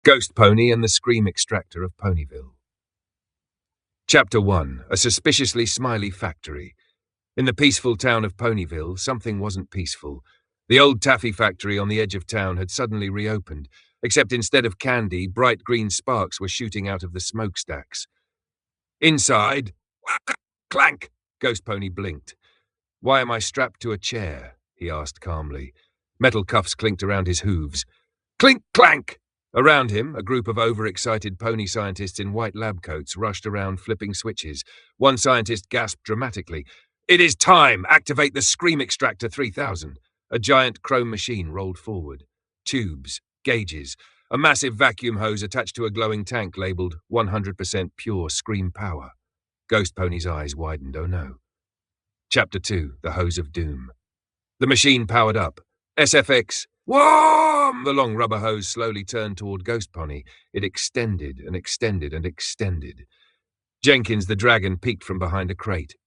Ghost Pony and the Scream Extractor of Ponyville. Chapter 1. A suspiciously smiley factory. In the peaceful town of Ponyville, something wasn't peaceful. The old taffy factory on the edge of town had suddenly reopened, except instead of candy, bright green sparks were shooting out of the smokestacks. Inside, clank, Ghost Pony blinked. "Why am I strapped to a chair?" he asked calmly. Metal cuffs clinked around his hooves. Clink, clank! Around him, a group of overexcited pony scientists in white lab coats rushed around flipping switches. One scientist gasped dramatically. "It is time! Activate the Scream Extractor 3000! A giant chrome machine rolled forward. Tubes, gauges, a massive vacuum hose attached to a glowing tank labelled 100% pure Scream power. Ghost Pony's eyes widened. Oh no. Chapter 2. The Hose of Doom. The machine powered up. SFX. Whoom! The long rubber hose slowly turned toward Ghost Pony. It extended and extended and extended. Jenkins the dragon peeked from behind a crate.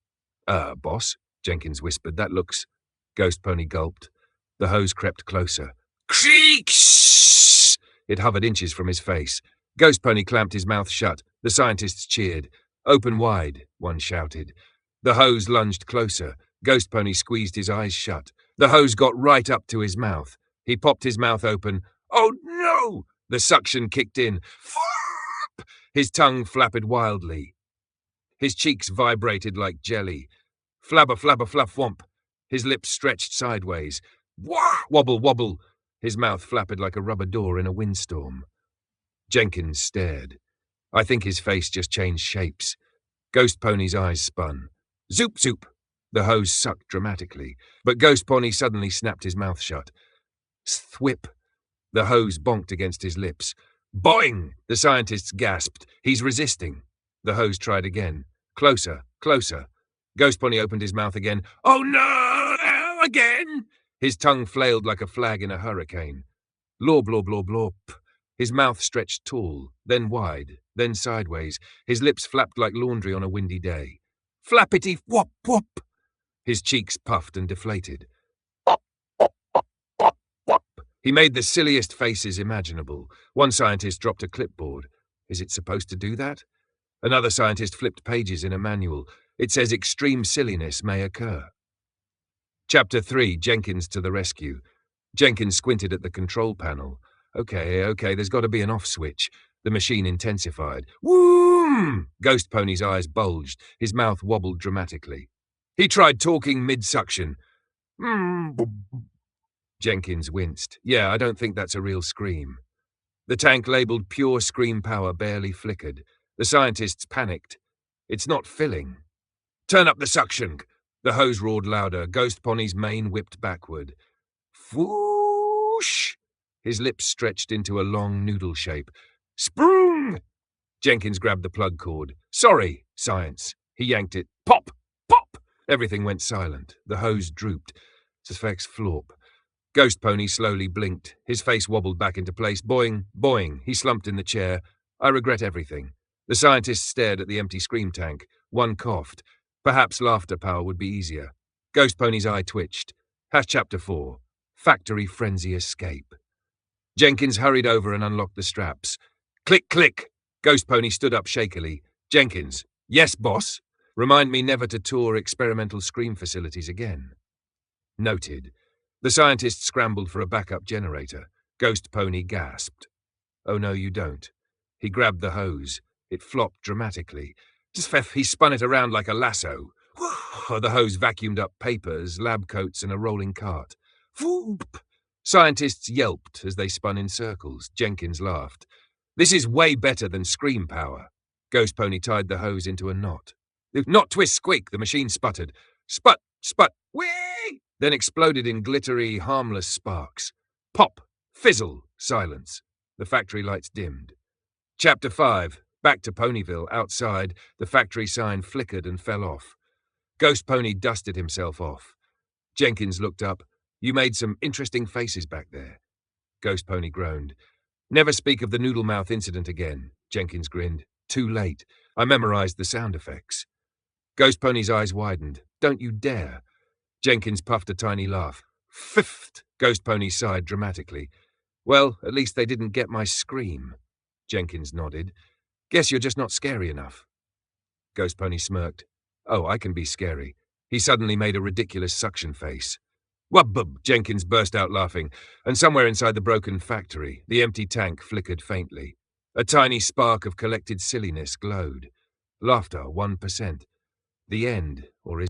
Boss," Jenkins whispered. "That looks—" Ghost Pony gulped. The hose crept closer. Creaks! It hovered inches from his face. Ghost Pony clamped his mouth shut. The scientists cheered. "Open wide," one shouted. The hose lunged closer. Ghost Pony squeezed his eyes shut. The hose got right up to his mouth. He popped his mouth open. "Oh no!" The suction kicked in. Flop! His tongue flapped wildly. His cheeks vibrated like jelly. Flabber, flabber, fluff, womp. His lips stretched sideways. Wah! Wobble, wobble. His mouth flapped like a rubber door in a windstorm. Jenkins stared. I think his face just changed shapes. Ghost Pony's eyes spun. Zoop, zoop. The hose sucked dramatically, but Ghost Pony suddenly snapped his mouth shut. Thwip. The hose bonked against his lips. Boing! The scientists gasped. He's resisting. The hose tried again. Closer, closer. Ghost Pony opened his mouth again. "Oh no! Again!" His tongue flailed like a flag in a hurricane. Blor, blor, blor, blorp. His mouth stretched tall, then wide, then sideways. His lips flapped like laundry on a windy day. Flappity whop whop. His cheeks puffed and deflated. He made the silliest faces imaginable. One scientist dropped a clipboard. Is it supposed to do that? Another scientist flipped pages in a manual. It says extreme silliness may occur. Chapter 3. Jenkins to the rescue. Jenkins squinted at the control panel. Okay, there's got to be an off switch. The machine intensified. Whoom! Ghost Pony's eyes bulged. His mouth wobbled dramatically. He tried talking mid-suction. Jenkins winced. Yeah, I don't think that's a real scream. The tank labelled pure Scream power barely flickered. The scientists panicked. It's not filling. Turn up the suction. The hose roared louder. Ghost Pony's mane whipped backward. Whoosh! His lips stretched into a long noodle shape. Sprung! Jenkins grabbed the plug cord. Sorry, science. He yanked it. Pop! Pop! Everything went silent. The hose drooped. Suspects flop. Ghost Pony slowly blinked. His face wobbled back into place. Boing, boing. He slumped in the chair. I regret everything. The scientists stared at the empty Scream tank. One coughed. Perhaps laughter power would be easier. Ghost Pony's eye twitched. Chapter 4. Factory Frenzy Escape. Jenkins hurried over and unlocked the straps. Click, click. Ghost Pony stood up shakily. Jenkins. Yes, boss. Remind me never to tour experimental Scream facilities again. Noted. The scientists scrambled for a backup generator. Ghost Pony gasped. Oh no, you don't. He grabbed the hose. It flopped dramatically. He spun it around like a lasso. The hose vacuumed up papers, lab coats, and a rolling cart. Whoop! Scientists yelped as they spun in circles. Jenkins laughed. This is way better than Scream power. Ghost Pony tied the hose into a knot. Knot, twist, squeak, the machine sputtered. Sput, sput, whee! Then exploded in glittery, harmless sparks. Pop, fizzle, silence. The factory lights dimmed. Chapter 5. Back to Ponyville. Outside, the factory sign flickered and fell off. Ghost Pony dusted himself off. Jenkins looked up. You made some interesting faces back there. Ghost Pony groaned. Never speak of the noodle mouth incident again. Jenkins grinned. Too late. I memorized the sound effects. Ghost Pony's eyes widened. Don't you dare. Jenkins puffed a tiny laugh. Fifth! Ghost Pony sighed dramatically. Well, at least they didn't get my scream. Jenkins nodded. Guess you're just not scary enough. GhostPony smirked. Oh, I can be scary. He suddenly made a ridiculous suction face. Wubbub! Jenkins burst out laughing, and somewhere inside the broken factory, the empty tank flickered faintly. A tiny spark of collected silliness glowed. Laughter, 1%. The end, or is